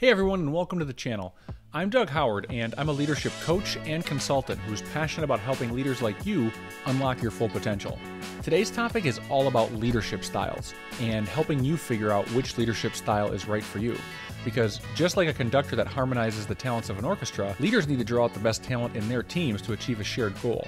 Hey everyone, and welcome to the channel. I'm Doug Howard, and I'm a leadership coach and consultant who's passionate about helping leaders like you unlock your full potential. Today's topic is all about leadership styles and helping you figure out which leadership style is right for you. Because just like a conductor that harmonizes the talents of an orchestra, leaders need to draw out the best talent in their teams to achieve a shared goal.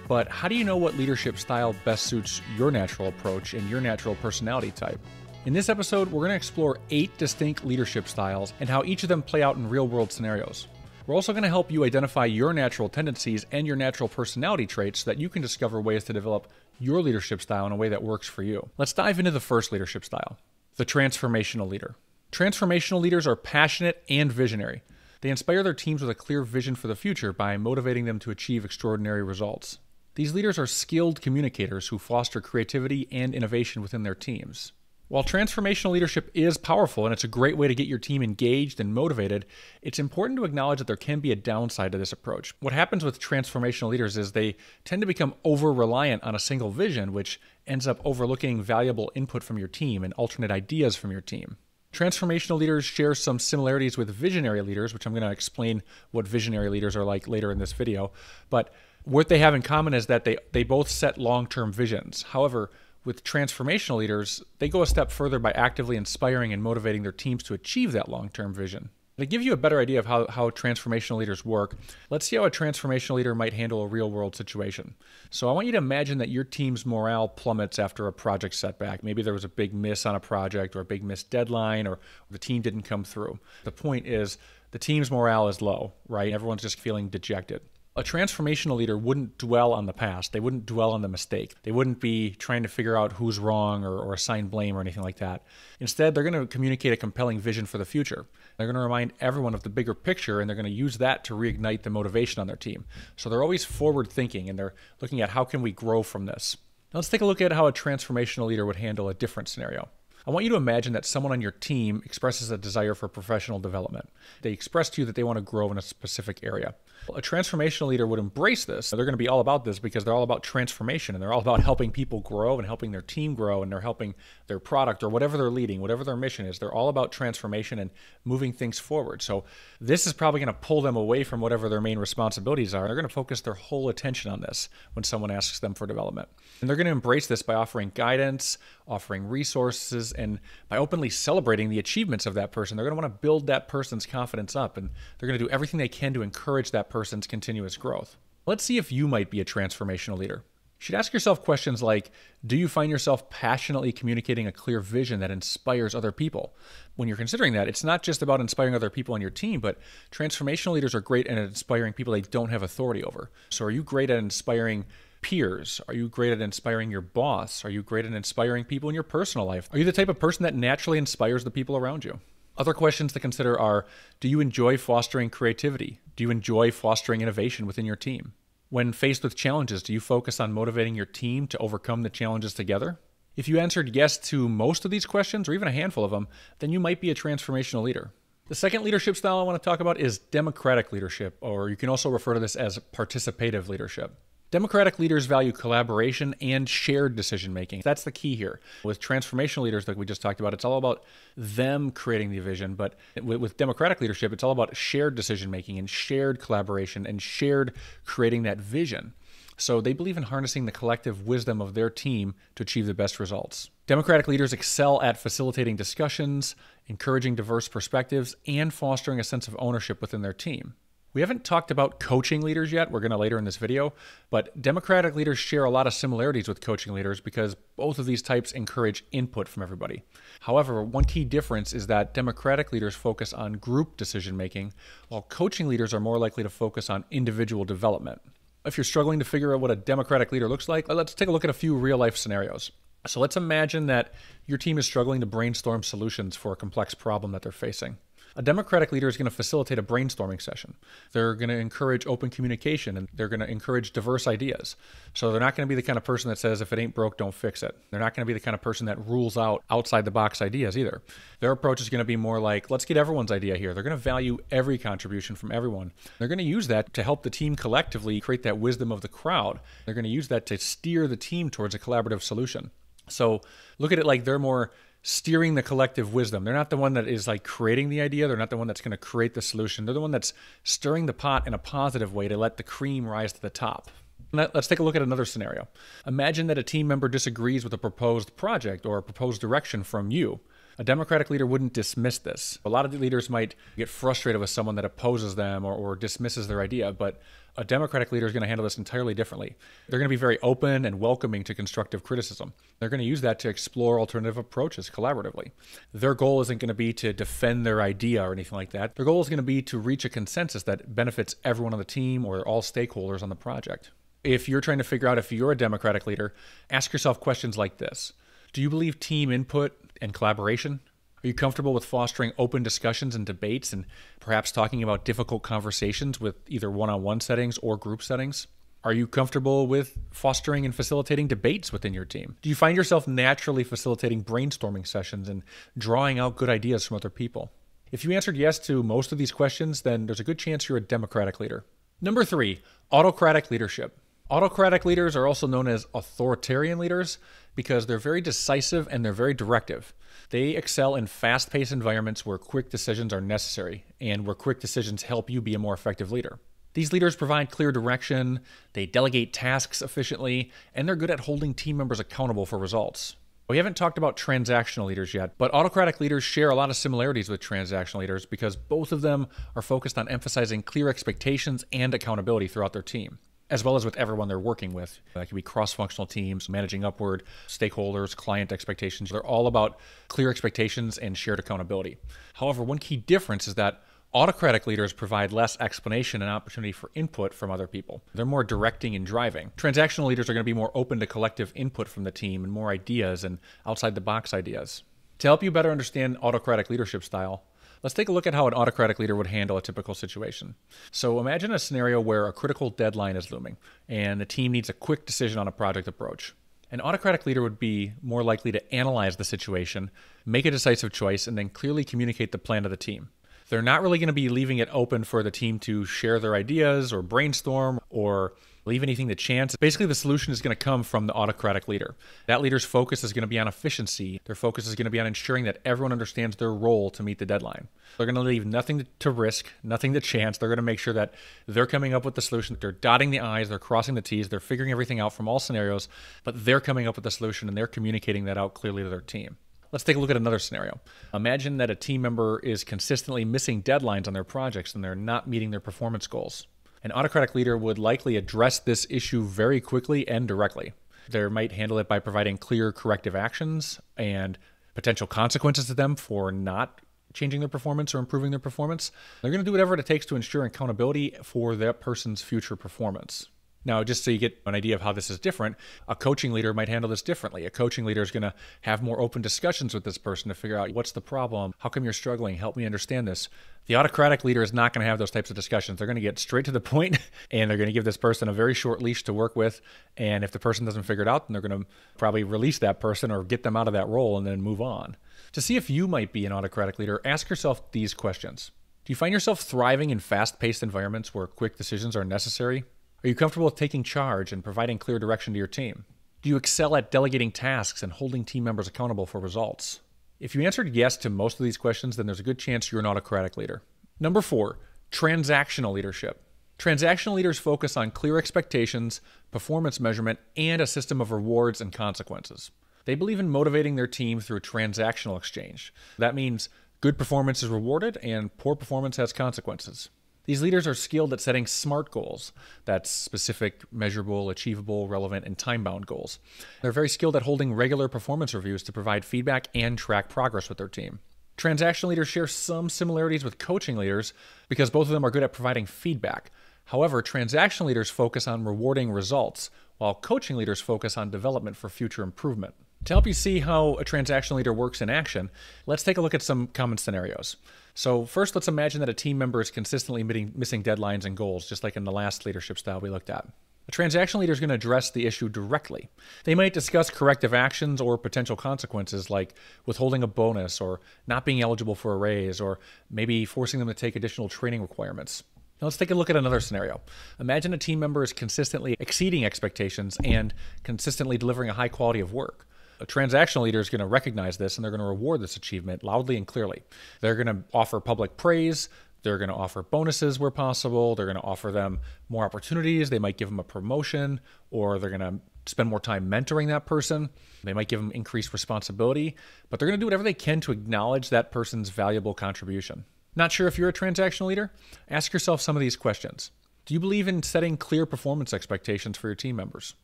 But how do you know what leadership style best suits your natural approach and your natural personality type? In this episode, we're going to explore 8 distinct leadership styles and how each of them play out in real-world scenarios. We're also going to help you identify your natural tendencies and your natural personality traits so that you can discover ways to develop your leadership style in a way that works for you. Let's dive into the first leadership style, the Transformational Leader. Transformational leaders are passionate and visionary. They inspire their teams with a clear vision for the future by motivating them to achieve extraordinary results. These leaders are skilled communicators who foster creativity and innovation within their teams. While transformational leadership is powerful and it's a great way to get your team engaged and motivated, it's important to acknowledge that there can be a downside to this approach. What happens with transformational leaders is they tend to become over-reliant on a single vision, which ends up overlooking valuable input from your team and alternate ideas from your team. Transformational leaders share some similarities with visionary leaders, which I'm going to explain what visionary leaders are like later in this video. But what they have in common is that they both set long-term visions. However, with transformational leaders, they go a step further by actively inspiring and motivating their teams to achieve that long-term vision. To give you a better idea of how transformational leaders work, let's see how a transformational leader might handle a real-world situation. So I want you to imagine that your team's morale plummets after a project setback. Maybe there was a big miss on a project or a big missed deadline or the team didn't come through. The point is the team's morale is low, right? Everyone's just feeling dejected. A transformational leader wouldn't dwell on the past. They wouldn't dwell on the mistake. They wouldn't be trying to figure out who's wrong or assign blame or anything like that. Instead, they're going to communicate a compelling vision for the future. They're going to remind everyone of the bigger picture, and they're going to use that to reignite the motivation on their team. So they're always forward thinking, and they're looking at how can we grow from this. Now let's take a look at how a transformational leader would handle a different scenario. I want you to imagine that someone on your team expresses a desire for professional development. They express to you that they want to grow in a specific area. A transformational leader would embrace this. They're going to be all about this because they're all about transformation and they're all about helping people grow and helping their team grow, and they're helping their product or whatever they're leading, whatever their mission is. They're all about transformation and moving things forward. So this is probably going to pull them away from whatever their main responsibilities are. They're going to focus their whole attention on this when someone asks them for development. And they're going to embrace this by offering guidance, offering resources, and by openly celebrating the achievements of that person. They're going to want to build that person's confidence up, and they're going to do everything they can to encourage that person's continuous growth. Let's see if you might be a transformational leader. You should ask yourself questions like, do you find yourself passionately communicating a clear vision that inspires other people? When you're considering that, it's not just about inspiring other people on your team, but transformational leaders are great at inspiring people they don't have authority over. So are you great at inspiring peers? Are you great at inspiring your boss? Are you great at inspiring people in your personal life? Are you the type of person that naturally inspires the people around you? Other questions to consider are, do you enjoy fostering creativity? Do you enjoy fostering innovation within your team? When faced with challenges, do you focus on motivating your team to overcome the challenges together? If you answered yes to most of these questions, or even a handful of them, then you might be a transformational leader. The second leadership style I want to talk about is democratic leadership, or you can also refer to this as participative leadership. Democratic leaders value collaboration and shared decision-making. That's the key here. With transformational leaders, like we just talked about, it's all about them creating the vision. But with democratic leadership, it's all about shared decision-making and shared collaboration and shared creating that vision. So they believe in harnessing the collective wisdom of their team to achieve the best results. Democratic leaders excel at facilitating discussions, encouraging diverse perspectives, and fostering a sense of ownership within their team. We haven't talked about coaching leaders yet. We're going to later in this video, but democratic leaders share a lot of similarities with coaching leaders because both of these types encourage input from everybody. However, one key difference is that democratic leaders focus on group decision-making, while coaching leaders are more likely to focus on individual development. If you're struggling to figure out what a democratic leader looks like, let's take a look at a few real-life scenarios. So let's imagine that your team is struggling to brainstorm solutions for a complex problem that they're facing. A democratic leader is going to facilitate a brainstorming session. They're going to encourage open communication, and they're going to encourage diverse ideas. So they're not going to be the kind of person that says, if it ain't broke, don't fix it. They're not going to be the kind of person that rules out outside the box ideas either. Their approach is going to be more like, let's get everyone's idea here. They're going to value every contribution from everyone. They're going to use that to help the team collectively create that wisdom of the crowd. They're going to use that to steer the team towards a collaborative solution. So look at it like they're more steering the collective wisdom. They're not the one that is like creating the idea. They're not the one that's going to create the solution. They're the one that's stirring the pot in a positive way to let the cream rise to the top. Let's take a look at another scenario. Imagine that a team member disagrees with a proposed project or a proposed direction from you. A Democratic leader wouldn't dismiss this. A lot of the leaders might get frustrated with someone that opposes them or dismisses their idea, but a Democratic leader is going to handle this entirely differently. They're going to be very open and welcoming to constructive criticism. They're going to use that to explore alternative approaches collaboratively. Their goal isn't going to be to defend their idea or anything like that. Their goal is going to be to reach a consensus that benefits everyone on the team or all stakeholders on the project. If you're trying to figure out if you're a Democratic leader, ask yourself questions like this. Do you believe team input and collaboration? Are you comfortable with fostering open discussions and debates and perhaps talking about difficult conversations with either one-on-one settings or group settings? Are you comfortable with fostering and facilitating debates within your team? Do you find yourself naturally facilitating brainstorming sessions and drawing out good ideas from other people? If you answered yes to most of these questions, then there's a good chance you're a Democratic leader. Number 3, autocratic leadership. Autocratic leaders are also known as authoritarian leaders because they're very decisive and they're very directive. They excel in fast-paced environments where quick decisions are necessary and where quick decisions help you be a more effective leader. These leaders provide clear direction, they delegate tasks efficiently, and they're good at holding team members accountable for results. We haven't talked about transactional leaders yet, but autocratic leaders share a lot of similarities with transactional leaders because both of them are focused on emphasizing clear expectations and accountability throughout their team, as well as with everyone they're working with. That could be cross-functional teams, managing upward, stakeholders, client expectations. They're all about clear expectations and shared accountability. However, one key difference is that autocratic leaders provide less explanation and opportunity for input from other people. They're more directing and driving. Transactional leaders are going to be more open to collective input from the team and more ideas and outside-the-box ideas. To help you better understand autocratic leadership style, let's take a look at how an autocratic leader would handle a typical situation. So imagine a scenario where a critical deadline is looming and the team needs a quick decision on a project approach. An autocratic leader would be more likely to analyze the situation, make a decisive choice, and then clearly communicate the plan to the team. They're not really going to be leaving it open for the team to share their ideas or brainstorm or leave anything to chance. Basically, the solution is going to come from the autocratic leader. That leader's focus is going to be on efficiency. Their focus is going to be on ensuring that everyone understands their role to meet the deadline. They're going to leave nothing to risk, nothing to chance. They're going to make sure that they're coming up with the solution. They're dotting the I's, they're crossing the T's, they're figuring everything out from all scenarios, but they're coming up with the solution and they're communicating that out clearly to their team. Let's take a look at another scenario. Imagine that a team member is consistently missing deadlines on their projects and they're not meeting their performance goals. An autocratic leader would likely address this issue very quickly and directly. They might handle it by providing clear corrective actions and potential consequences to them for not changing their performance or improving their performance. They're going to do whatever it takes to ensure accountability for that person's future performance. Now, just so you get an idea of how this is different, a coaching leader might handle this differently. A coaching leader is going to have more open discussions with this person to figure out what's the problem, how come you're struggling, help me understand this. The autocratic leader is not going to have those types of discussions. They're going to get straight to the point and they're going to give this person a very short leash to work with. And if the person doesn't figure it out, then they're going to probably release that person or get them out of that role and then move on. To see if you might be an autocratic leader, ask yourself these questions. Do you find yourself thriving in fast-paced environments where quick decisions are necessary? Are you comfortable with taking charge and providing clear direction to your team? Do you excel at delegating tasks and holding team members accountable for results? If you answered yes to most of these questions, then there's a good chance you're an autocratic leader. Number 4, transactional leadership. Transactional leaders focus on clear expectations, performance measurement, and a system of rewards and consequences. They believe in motivating their team through transactional exchange. That means good performance is rewarded and poor performance has consequences. These leaders are skilled at setting SMART goals. That's specific, measurable, achievable, relevant, and time-bound goals. They're very skilled at holding regular performance reviews to provide feedback and track progress with their team. Transactional leaders share some similarities with coaching leaders because both of them are good at providing feedback. However, transactional leaders focus on rewarding results, while coaching leaders focus on development for future improvement. To help you see how a transactional leader works in action, let's take a look at some common scenarios. So first, let's imagine that a team member is consistently missing deadlines and goals, just like in the last leadership style we looked at. A transactional leader is going to address the issue directly. They might discuss corrective actions or potential consequences like withholding a bonus or not being eligible for a raise or maybe forcing them to take additional training requirements. Now let's take a look at another scenario. Imagine a team member is consistently exceeding expectations and consistently delivering a high quality of work. A transactional leader is going to recognize this and they're going to reward this achievement loudly and clearly. They're going to offer public praise. They're going to offer bonuses where possible. They're going to offer them more opportunities. They might give them a promotion, or they're going to spend more time mentoring that person. They might give them increased responsibility, but they're going to do whatever they can to acknowledge that person's valuable contribution. Not sure if you're a transactional leader? Ask yourself some of these questions. Do you believe in setting clear performance expectations for your team members?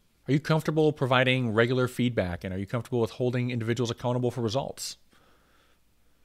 Are you comfortable providing regular feedback, and are you comfortable with holding individuals accountable for results?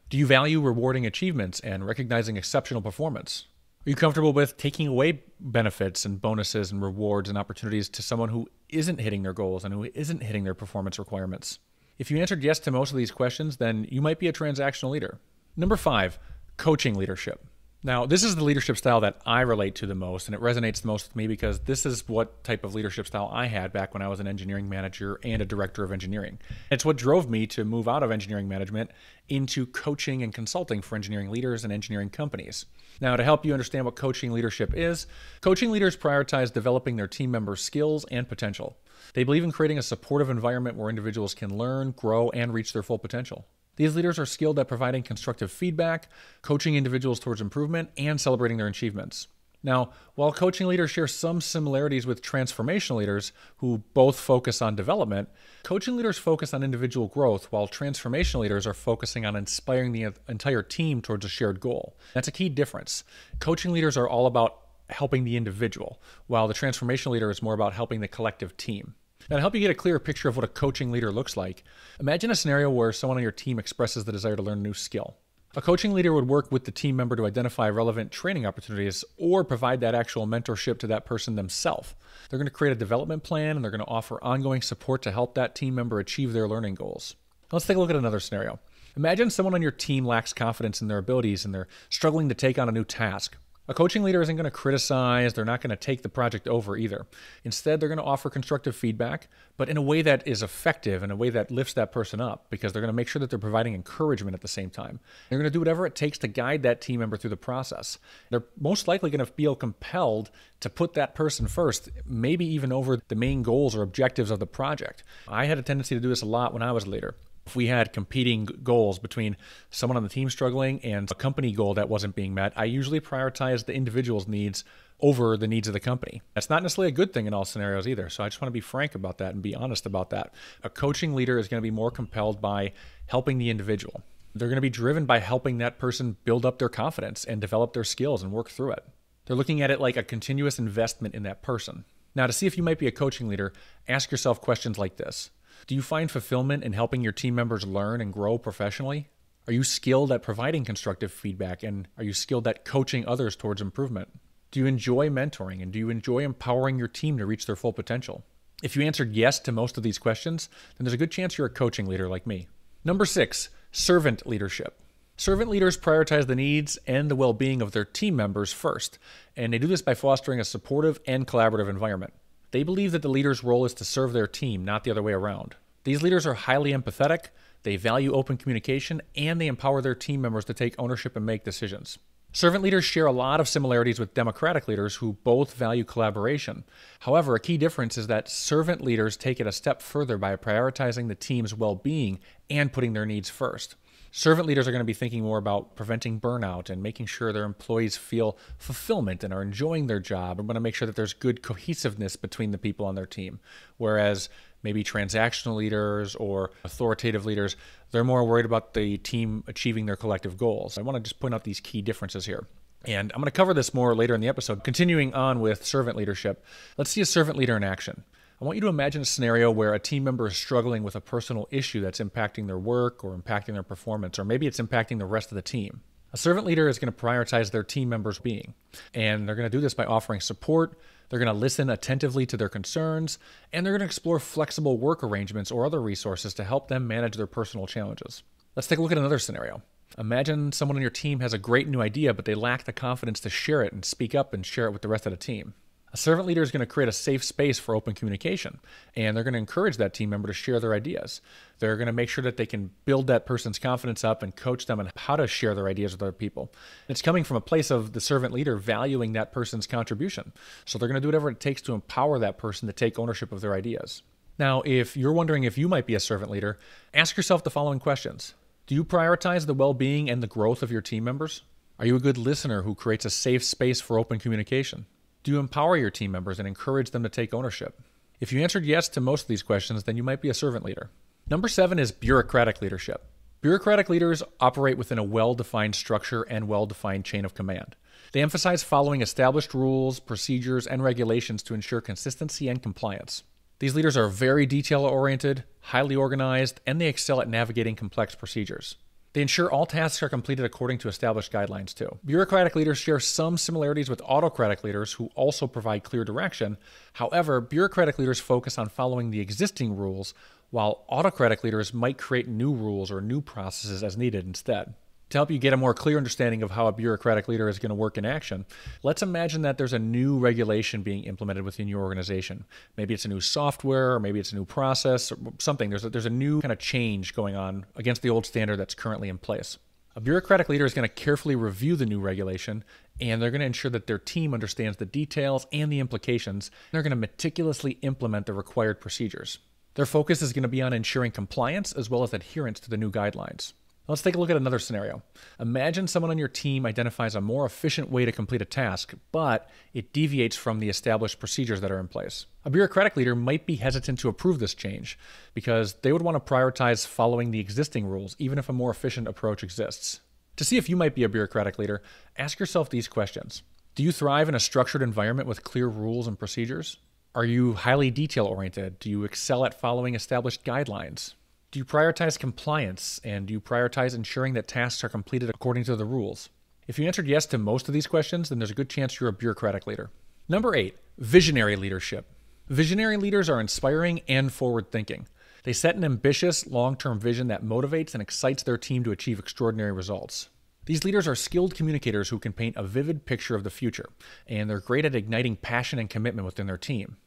Do you value rewarding achievements and recognizing exceptional performance? Are you comfortable with taking away benefits and bonuses and rewards and opportunities to someone who isn't hitting their goals and who isn't hitting their performance requirements? If you answered yes to most of these questions, then you might be a transactional leader. Number 5, coaching leadership. Now, this is the leadership style that I relate to the most, and it resonates the most with me because this is what type of leadership style I had back when I was an engineering manager and a director of engineering. It's what drove me to move out of engineering management into coaching and consulting for engineering leaders and engineering companies. Now, to help you understand what coaching leadership is, coaching leaders prioritize developing their team members' skills and potential. They believe in creating a supportive environment where individuals can learn, grow, and reach their full potential. These leaders are skilled at providing constructive feedback, coaching individuals towards improvement, and celebrating their achievements. Now, while coaching leaders share some similarities with transformational leaders who both focus on development, coaching leaders focus on individual growth, while transformational leaders are focusing on inspiring the entire team towards a shared goal. That's a key difference. Coaching leaders are all about helping the individual, while the transformational leader is more about helping the collective team. Now, to help you get a clearer picture of what a coaching leader looks like, imagine a scenario where someone on your team expresses the desire to learn a new skill. A coaching leader would work with the team member to identify relevant training opportunities or provide that actual mentorship to that person themselves. They're going to create a development plan, and they're going to offer ongoing support to help that team member achieve their learning goals. Let's take a look at another scenario. Imagine someone on your team lacks confidence in their abilities and they're struggling to take on a new task. A coaching leader isn't going to criticize, they're not going to take the project over either. Instead, they're going to offer constructive feedback, but in a way that is effective, in a way that lifts that person up, because they're going to make sure that they're providing encouragement at the same time. They're going to do whatever it takes to guide that team member through the process. They're most likely going to feel compelled to put that person first, maybe even over the main goals or objectives of the project. I had a tendency to do this a lot when I was a leader. If we had competing goals between someone on the team struggling and a company goal that wasn't being met, I usually prioritized the individual's needs over the needs of the company. That's not necessarily a good thing in all scenarios either. So I just want to be frank about that and be honest about that. A coaching leader is going to be more compelled by helping the individual. They're going to be driven by helping that person build up their confidence and develop their skills and work through it. They're looking at it like a continuous investment in that person. Now, to see if you might be a coaching leader, ask yourself questions like this. Do you find fulfillment in helping your team members learn and grow professionally? Are you skilled at providing constructive feedback, and are you skilled at coaching others towards improvement? Do you enjoy mentoring, and do you enjoy empowering your team to reach their full potential? If you answered yes to most of these questions, then there's a good chance you're a coaching leader like me. Number 6, servant leadership. Servant leaders prioritize the needs and the well-being of their team members first, and they do this by fostering a supportive and collaborative environment. They believe that the leader's role is to serve their team, not the other way around. These leaders are highly empathetic, they value open communication, and they empower their team members to take ownership and make decisions. Servant leaders share a lot of similarities with democratic leaders who both value collaboration. However, a key difference is that servant leaders take it a step further by prioritizing the team's well-being and putting their needs first. Servant leaders are going to be thinking more about preventing burnout and making sure their employees feel fulfillment and are enjoying their job, and want to make sure that there's good cohesiveness between the people on their team. Whereas maybe transactional leaders or authoritative leaders, they're more worried about the team achieving their collective goals. I want to just point out these key differences here. And I'm going to cover this more later in the episode. Continuing on with servant leadership, let's see a servant leader in action. I want you to imagine a scenario where a team member is struggling with a personal issue that's impacting their work or impacting their performance, or maybe it's impacting the rest of the team. A servant leader is going to prioritize their team members' being, and they're going to do this by offering support. They're going to listen attentively to their concerns, and they're going to explore flexible work arrangements or other resources to help them manage their personal challenges. Let's take a look at another scenario. Imagine someone on your team has a great new idea, but they lack the confidence to share it and speak up and share it with the rest of the team. A servant leader is going to create a safe space for open communication, and they're going to encourage that team member to share their ideas. They're going to make sure that they can build that person's confidence up and coach them on how to share their ideas with other people. It's coming from a place of the servant leader valuing that person's contribution. So they're going to do whatever it takes to empower that person to take ownership of their ideas. Now, if you're wondering if you might be a servant leader, ask yourself the following questions. Do you prioritize the well-being and the growth of your team members? Are you a good listener who creates a safe space for open communication? Do you empower your team members and encourage them to take ownership? If you answered yes to most of these questions, then you might be a servant leader. Number 7 is bureaucratic leadership. Bureaucratic leaders operate within a well-defined structure and well-defined chain of command. They emphasize following established rules, procedures, and regulations to ensure consistency and compliance. These leaders are very detail-oriented, highly organized, and they excel at navigating complex procedures. They ensure all tasks are completed according to established guidelines too. Bureaucratic leaders share some similarities with autocratic leaders who also provide clear direction. However, bureaucratic leaders focus on following the existing rules, while autocratic leaders might create new rules or new processes as needed instead. To help you get a more clear understanding of how a bureaucratic leader is going to work in action, let's imagine that there's a new regulation being implemented within your organization. Maybe it's a new software, or maybe it's a new process, or something. There's a new kind of change going on against the old standard that's currently in place. A bureaucratic leader is going to carefully review the new regulation, and they're going to ensure that their team understands the details and the implications. They're going to meticulously implement the required procedures. Their focus is going to be on ensuring compliance as well as adherence to the new guidelines. Let's take a look at another scenario. Imagine someone on your team identifies a more efficient way to complete a task, but it deviates from the established procedures that are in place. A bureaucratic leader might be hesitant to approve this change because they would want to prioritize following the existing rules, even if a more efficient approach exists. To see if you might be a bureaucratic leader, ask yourself these questions. Do you thrive in a structured environment with clear rules and procedures? Are you highly detail-oriented? Do you excel at following established guidelines? Do you prioritize compliance, and do you prioritize ensuring that tasks are completed according to the rules? If you answered yes to most of these questions, then there's a good chance you're a bureaucratic leader. Number 8, visionary leadership. Visionary leaders are inspiring and forward-thinking. They set an ambitious, long-term vision that motivates and excites their team to achieve extraordinary results. These leaders are skilled communicators who can paint a vivid picture of the future, and they're great at igniting passion and commitment within their team.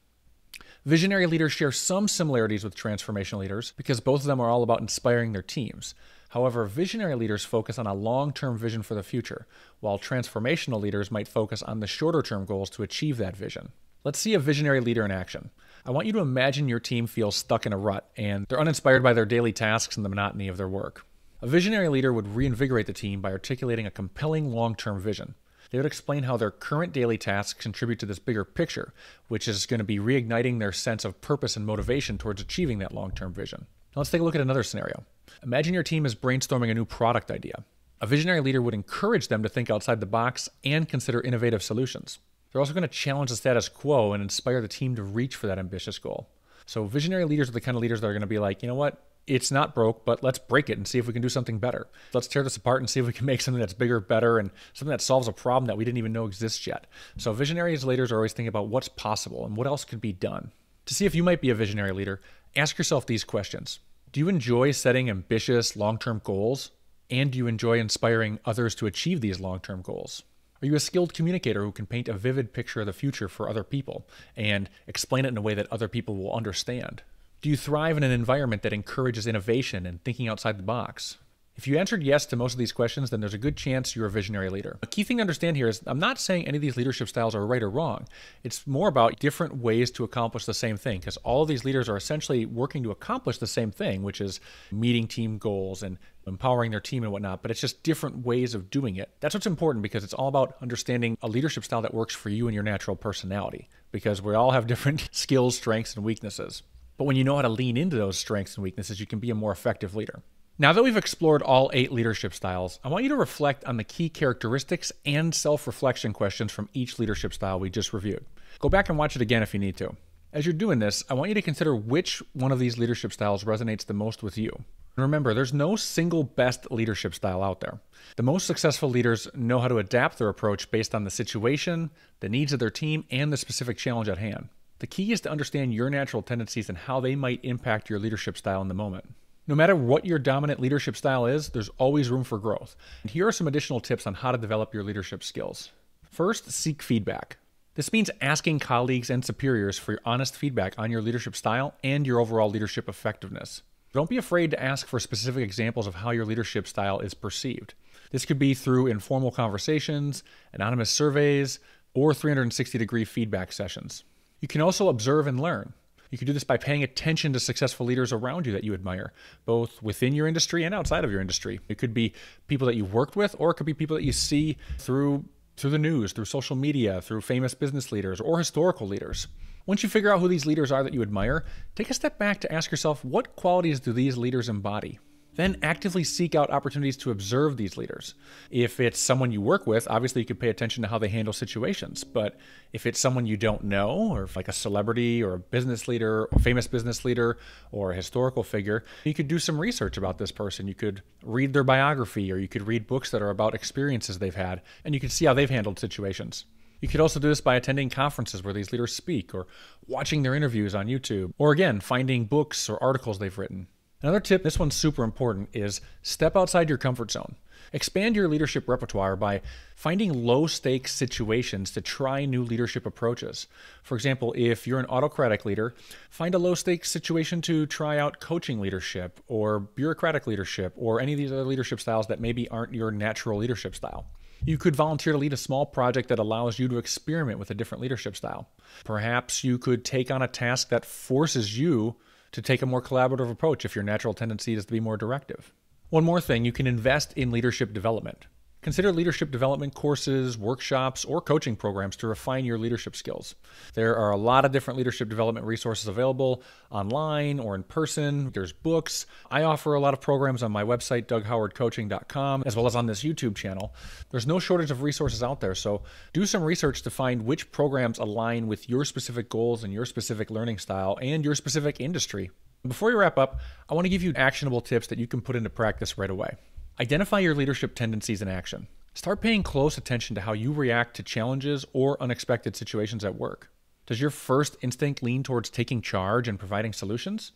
Visionary leaders share some similarities with transformational leaders because both of them are all about inspiring their teams. However, visionary leaders focus on a long-term vision for the future, while transformational leaders might focus on the shorter-term goals to achieve that vision. Let's see a visionary leader in action. I want you to imagine your team feels stuck in a rut and they're uninspired by their daily tasks and the monotony of their work. A visionary leader would reinvigorate the team by articulating a compelling long-term vision. They would explain how their current daily tasks contribute to this bigger picture, which is going to be reigniting their sense of purpose and motivation towards achieving that long-term vision. Now let's take a look at another scenario. Imagine your team is brainstorming a new product idea. A visionary leader would encourage them to think outside the box and consider innovative solutions. They're also going to challenge the status quo and inspire the team to reach for that ambitious goal. So visionary leaders are the kind of leaders that are going to be like, you know what? It's not broke, but let's break it and see if we can do something better. Let's tear this apart and see if we can make something that's bigger, better, and something that solves a problem that we didn't even know exists yet. So visionary leaders are always thinking about what's possible and what else could be done. To see if you might be a visionary leader, ask yourself these questions. Do you enjoy setting ambitious, long-term goals? And do you enjoy inspiring others to achieve these long-term goals? Are you a skilled communicator who can paint a vivid picture of the future for other people and explain it in a way that other people will understand? Do you thrive in an environment that encourages innovation and thinking outside the box? If you answered yes to most of these questions, then there's a good chance you're a visionary leader. A key thing to understand here is I'm not saying any of these leadership styles are right or wrong. It's more about different ways to accomplish the same thing, because all of these leaders are essentially working to accomplish the same thing, which is meeting team goals and empowering their team and whatnot, but it's just different ways of doing it. That's what's important, because it's all about understanding a leadership style that works for you and your natural personality, because we all have different skills, strengths, and weaknesses. But when you know how to lean into those strengths and weaknesses, you can be a more effective leader. Now that we've explored all 8 leadership styles, I want you to reflect on the key characteristics and self-reflection questions from each leadership style we just reviewed. Go back and watch it again if you need to. As you're doing this, I want you to consider which one of these leadership styles resonates the most with you. And remember, there's no single best leadership style out there. The most successful leaders know how to adapt their approach based on the situation, the needs of their team, and the specific challenge at hand. The key is to understand your natural tendencies and how they might impact your leadership style in the moment. No matter what your dominant leadership style is, there's always room for growth. And here are some additional tips on how to develop your leadership skills. First, seek feedback. This means asking colleagues and superiors for honest feedback on your leadership style and your overall leadership effectiveness. Don't be afraid to ask for specific examples of how your leadership style is perceived. This could be through informal conversations, anonymous surveys, or 360-degree feedback sessions. You can also observe and learn. You could do this by paying attention to successful leaders around you that you admire, both within your industry and outside of your industry. It could be people that you've worked with, or it could be people that you see through the news, through social media, through famous business leaders or historical leaders. Once you figure out who these leaders are that you admire, take a step back to ask yourself, what qualities do these leaders embody? Then actively seek out opportunities to observe these leaders. If it's someone you work with, obviously you could pay attention to how they handle situations. But if it's someone you don't know, or like a celebrity or a business leader, or famous business leader, or a historical figure, you could do some research about this person. You could read their biography, or you could read books that are about experiences they've had, and you could see how they've handled situations. You could also do this by attending conferences where these leaders speak, or watching their interviews on YouTube, or again, finding books or articles they've written. Another tip, this one's super important, is step outside your comfort zone. Expand your leadership repertoire by finding low-stakes situations to try new leadership approaches. For example, if you're an autocratic leader, find a low-stakes situation to try out coaching leadership or bureaucratic leadership or any of these other leadership styles that maybe aren't your natural leadership style. You could volunteer to lead a small project that allows you to experiment with a different leadership style. Perhaps you could take on a task that forces you to take a more collaborative approach if your natural tendency is to be more directive. One more thing, you can invest in leadership development. Consider leadership development courses, workshops, or coaching programs to refine your leadership skills. There are a lot of different leadership development resources available online or in person. There's books. I offer a lot of programs on my website, DougHowardCoaching.com, as well as on this YouTube channel. There's no shortage of resources out there, so do some research to find which programs align with your specific goals and your specific learning style and your specific industry. Before we wrap up, I want to give you actionable tips that you can put into practice right away. Identify your leadership tendencies in action. Start paying close attention to how you react to challenges or unexpected situations at work. Does your first instinct lean towards taking charge and providing solutions?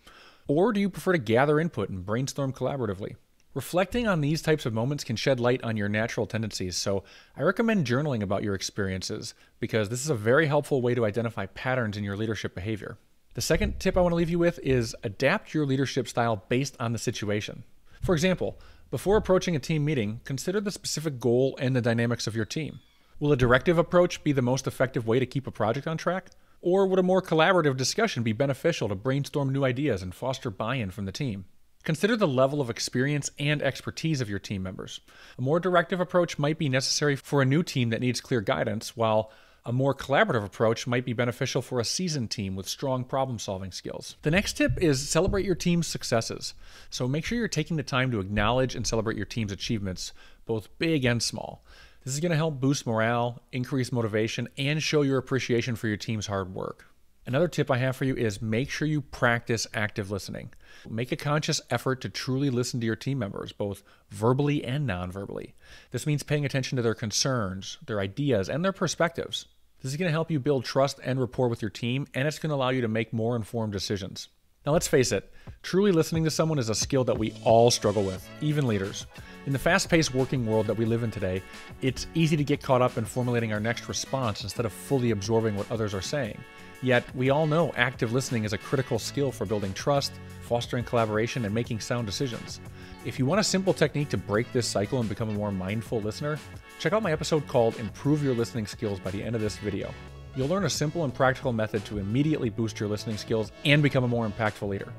Or do you prefer to gather input and brainstorm collaboratively? Reflecting on these types of moments can shed light on your natural tendencies, so I recommend journaling about your experiences because this is a very helpful way to identify patterns in your leadership behavior. The second tip I want to leave you with is adapt your leadership style based on the situation. For example, before approaching a team meeting, consider the specific goal and the dynamics of your team. Will a directive approach be the most effective way to keep a project on track? Or would a more collaborative discussion be beneficial to brainstorm new ideas and foster buy-in from the team? Consider the level of experience and expertise of your team members. A more directive approach might be necessary for a new team that needs clear guidance, while a more collaborative approach might be beneficial for a seasoned team with strong problem-solving skills. The next tip is celebrate your team's successes. So make sure you're taking the time to acknowledge and celebrate your team's achievements, both big and small. This is going to help boost morale, increase motivation, and show your appreciation for your team's hard work. Another tip I have for you is make sure you practice active listening. Make a conscious effort to truly listen to your team members, both verbally and non-verbally. This means paying attention to their concerns, their ideas, and their perspectives. This is going to help you build trust and rapport with your team, and it's going to allow you to make more informed decisions. Now let's face it, truly listening to someone is a skill that we all struggle with, even leaders. In the fast-paced working world that we live in today, it's easy to get caught up in formulating our next response instead of fully absorbing what others are saying. Yet, we all know active listening is a critical skill for building trust, fostering collaboration, and making sound decisions. If you want a simple technique to break this cycle and become a more mindful listener, check out my episode called Improve Your Listening Skills by the end of this video. You'll learn a simple and practical method to immediately boost your listening skills and become a more impactful leader.